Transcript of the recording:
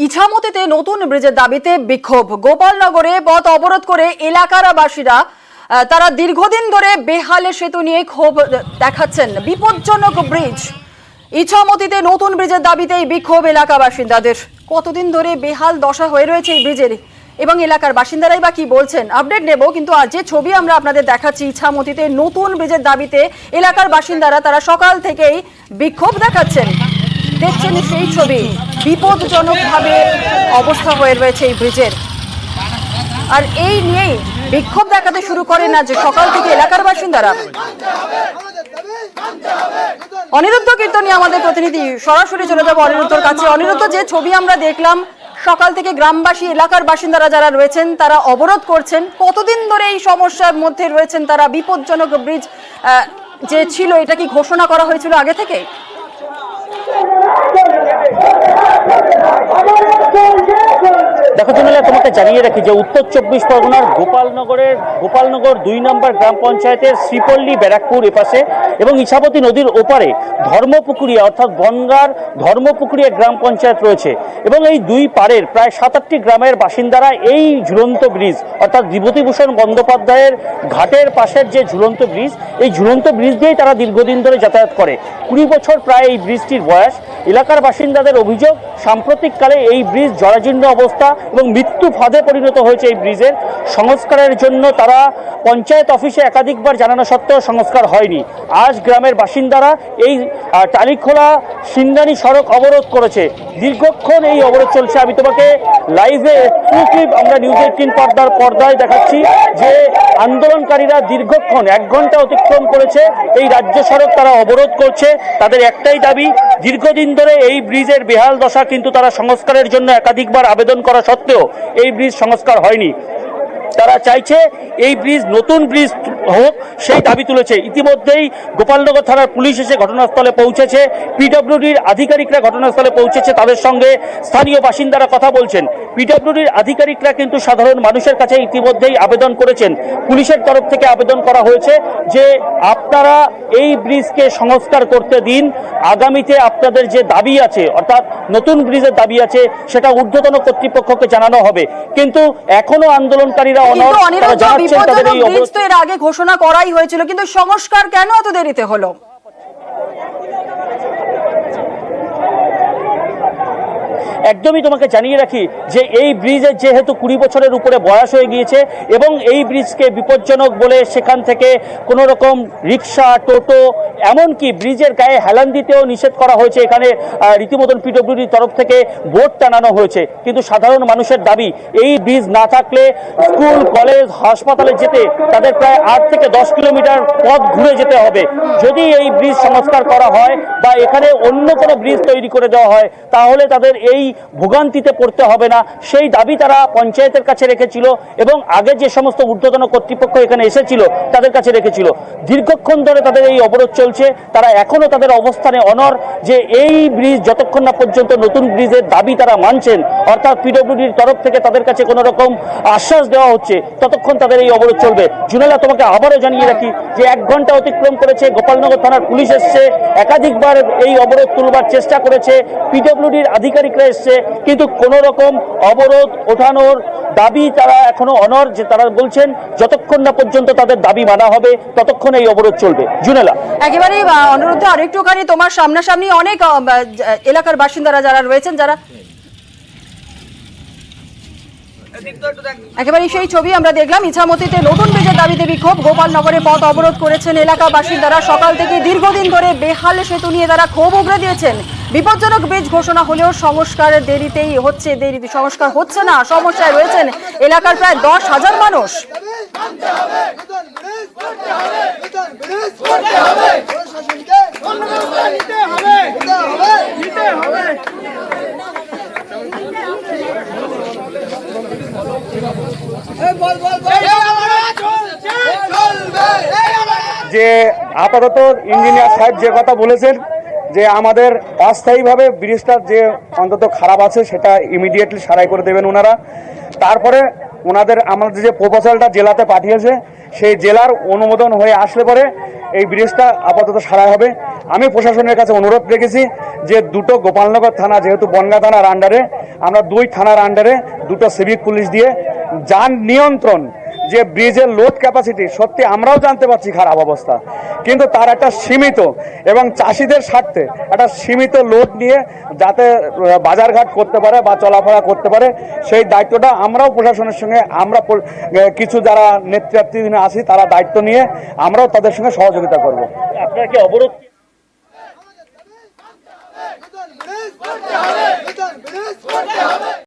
ইছামতিতে নতুন ব্রিজের দাবিতে বিক্ষোভ। গোপালনগরে পথ অবরোধ করে এলাকার বাসীরা তারা দীর্ঘদিন ধরে বেহালে সেতু নিয়ে ক্ষোভ দেখাচ্ছেন। বিপজ্জনক ব্রিজ ইছামতিতে নতুন ব্রিজের দাবিতে বিক্ষোভ এলাকা বাসিন্দাদের। কতদিন ধরে বেহাল দশা হয়ে রয়েছে এই ব্রিজের এবং এলাকার বাসিন্দারাই বা কি বলছেন আপডেট নেব। কিন্তু আজ যে ছবি আমরা আপনাদের দেখাচ্ছি ইছামতিতে নতুন ব্রিজের দাবিতে এলাকার বাসিন্দারা তারা সকাল থেকেই বিক্ষোভ দেখাচ্ছেন। দেখছেন সেই ছবি, বিপদজনকভাবে অবস্থা হয়ে রয়েছে এই ব্রিজের। আর এই নিয়েই বিক্ষোভ দেখাতে শুরু করেন আজ সকাল থেকে এলাকার বাসিন্দারা। অনিরুদ্ধ কীর্তনী আমাদের প্রতিনিধি, সরাসরি চলে যাবো অনিরুদ্ধর কাছে। অনিরুদ্ধ, যে ছবি আমরা দেখলাম সকাল থেকে গ্রামবাসী এলাকার বাসিন্দারা যারা রয়েছেন তারা অবরোধ করছেন, কতদিন ধরে এই সমস্যার মধ্যে রয়েছেন তারা? বিপদজনক ব্রিজ যে ছিল এটা কি ঘোষণা করা হয়েছিল আগে থেকে? দেখো জুনেলা, তোমাকে জানিয়ে রাখি যে উত্তর 24 পরগনার গোপালনগর 2 নম্বর গ্রাম পঞ্চায়েতের শ্রীপল্লী ব্যারাকপুর এপাশে এবং ইছামতি নদীর ওপারে ধর্মপুকুরিয়া অর্থাৎ বনগাঁর ধর্মপুকুরিয়া গ্রাম পঞ্চায়েত রয়েছে এবং এই দুই পাড়ের প্রায় 7-8টি গ্রামের বাসিন্দারা এই ঝুলন্ত ব্রিজ অর্থাৎ বিভূতিভূষণ বন্দ্যোপাধ্যায়ের ঘাটের পাশের যে ঝুলন্ত ব্রিজ, এই ঝুলন্ত ব্রিজ দিয়েই তারা দীর্ঘদিন ধরে যাতায়াত করে। 20 বছর প্রায় এই ব্রিজটির বয়স। এলাকার বাসিন্দাদের অভিযোগ, সাম্প্রতিককালে এই ব্রিজ জরাজীর্ণ অবস্থা এবং মৃত্যু ফাঁদে পরিণত হয়েছে। এই ব্রিজের সংস্কারের জন্য তারা পঞ্চায়েত অফিসে একাধিকবার জানানো সত্ত্বেও সংস্কার হয়নি। আজ গ্রামের বাসিন্দারা এই টালিখোলা সিন্দানি সড়ক অবরোধ করেছে। দীর্ঘক্ষণ এই অবরোধ চলছে। আমি তোমাকে লাইভে এক্সক্লুসিভ আমরা নিউজ 18 পর্দায় দেখাচ্ছি যে আন্দোলনকারীরা দীর্ঘক্ষণ 1 ঘন্টা অতিক্রম করেছে এই রাজ্য সড়ক তারা অবরোধ করছে। তাদের একটাই দাবি, দীর্ঘদিন ধরে এই ব্রিজের বেহাল দশা, কিন্তু তারা সংস্কারের জন্য একাধিকবার আবেদন করা সত্ত্বেও এই ব্রিজ সংস্কার হয়নি। তারা চাইছে এই ব্রিজ নতুন ব্রিজ হোক, সেই দাবি তুলেছে। ইতিমধ্যেই গোপালনগর থানার পুলিশ এসে ঘটনাস্থলে পৌঁছেছে, পিডব্লিউডির আধিকারিকরা ঘটনাস্থলে পৌঁছেছে, তাদের সঙ্গে স্থানীয় বাসিন্দারা কথা বলছেন। পিডব্লিউডির আধিকারিকরা কিন্তু সাধারণ মানুষের কাছে ইতিমধ্যেই আবেদন করেছেন। পুলিশের তরফ থেকে আবেদন করা হয়েছে যে আপনারা এই ব্রিজকে সংস্কার করতে দিন, আগামীতে আপনাদের যে দাবি আছে অর্থাৎ নতুন ব্রিজের দাবি আছে সেটা ঊর্ধ্বতন কর্তৃপক্ষকে জানানো হবে। কিন্তু এখনো আন্দোলনকারীরা এর আগে ঘোষণা করাই হয়েছিল, কিন্তু সংস্কার কেন এত দেরিতে হলো? একদমই তোমাকে জানিয়ে রাখি যে এই ব্রিজের যেহেতু 20 বছরের উপরে বয়স হয়ে গিয়েছে এবং এই ব্রিজকে বিপজ্জনক বলে সেখান থেকে কোনো রকম রিক্সা, টোটো, এমনকি ব্রিজের গায়ে হেলান দিতেও নিষেধ করা হয়েছে। এখানে রীতিমতন পিডব্লিউডির তরফ থেকে বোর্ড টানানো হয়েছে। কিন্তু সাধারণ মানুষের দাবি, এই ব্রিজ না থাকলে স্কুল, কলেজ, হাসপাতালে যেতে তাদের প্রায় 8 থেকে 10 কিলোমিটার পথ ঘুরে যেতে হবে। যদি এই ব্রিজ সংস্কার করা হয় বা এখানে অন্য কোনো ব্রিজ তৈরি করে দেওয়া হয় তাহলে তাদের এই ভোগান্তিতে পড়তে হবে না। সেই দাবি তারা পঞ্চায়েতের কাছে রেখেছিল এবং আগে যে সমস্ত ঊর্ধ্বতন কর্তৃপক্ষ এখানে এসেছিল তাদের কাছে রেখেছিল। দীর্ঘক্ষণ ধরে তাদের এই অবরোধ চলছে। তারা এখনো তাদের অবস্থানে অনড় যে এই ব্রিজ যতক্ষণ না পর্যন্ত নতুন ব্রিজের দাবি তারা মানছেন, অর্থাৎ পিডব্লিউডির তরফ থেকে তাদের কাছে কোনো রকম আশ্বাস দেওয়া হচ্ছে, ততক্ষণ তাদের এই অবরোধ চলবে। জুনেলা, তোমাকে আবারও জানিয়ে রাখি যে 1 ঘন্টা অতিক্রম করেছে, গোপালনগর থানার পুলিশ এসছে, একাধিকবার এই অবরোধ তুলবার চেষ্টা করেছে, পিডব্লিউডির আধিকারিকরা এসছে, কিন্তু কোন রকম অবরোধ ওঠানোর দাবি তারা এখনো অনড়। যে তারা বলছেন যতক্ষণ না পর্যন্ত তাদের দাবি মানা হবে ততক্ষণ এই অবরোধ চলবে। জুনেলা, একেবারে অনুরোধ আরেকটুখানি, তোমার সামনাসামনি অনেক এলাকার বাসিন্দারা যারা রয়েছেন, যারা একেবারে সেই ছবি আমরা দেখলাম। ইছামতিতে নতুন ব্রিজের দাবিতে বিক্ষোভ, গোপালনগরে পথ অবরোধ করেছেন এলাকা বাসিন্দারা। সকাল থেকে দীর্ঘদিন ধরে বেহাল সেতু নিয়ে তারা ক্ষোভ উগরে দিয়েছেন। বিপজ্জনক ব্রিজ ঘোষণা হলেও সংস্কারের দেরিতেই হচ্ছে, সংস্কার হচ্ছে না। সমস্যায় রয়েছেন এলাকার প্রায় 10,000 মানুষ। যে আপাতত ইঞ্জিনিয়ার সাহেব যে কথা বলেছেন যে আমাদের অস্থায়ীভাবে ব্রিজটা যে অন্তত খারাপ আছে সেটা ইমিডিয়েটলি সারাই করে দেবেন ওনারা। তারপরে আমাদের যে প্রপোজালটা জেলাতে পাঠিয়েছে সেই জেলার অনুমোদন হয়ে আসলে পরে এই ব্রিজটা আপাতত সারাই হবে। আমি প্রশাসনের কাছে অনুরোধ রেখেছি যে দুটো গোপালনগর থানা, যেহেতু বনগাঁ থানার আন্ডারে, আমরা 2 থানার আন্ডারে 2টো সিভিক পুলিশ দিয়ে যান নিয়ন্ত্রণ, যে ব্রিজের লোড ক্যাপাসিটি সত্যি আমরাও জানতে পারছি খারাপ অবস্থা, কিন্তু তার একটা সীমিত এবং চাষিদের স্বার্থে একটা সীমিত লোড নিয়ে যাতে বাজারঘাট করতে পারে বা চলাফেরা করতে পারে, সেই দায়িত্বটা আমরাও প্রশাসনের সঙ্গে কিছু যারা নেতৃত্বাধীন আছি তারা দায়িত্ব নিয়ে আমরাও তাদের সঙ্গে সহযোগিতা করব। আপনারা কি অবরোধ নতুন ব্রিজ করতে হবে।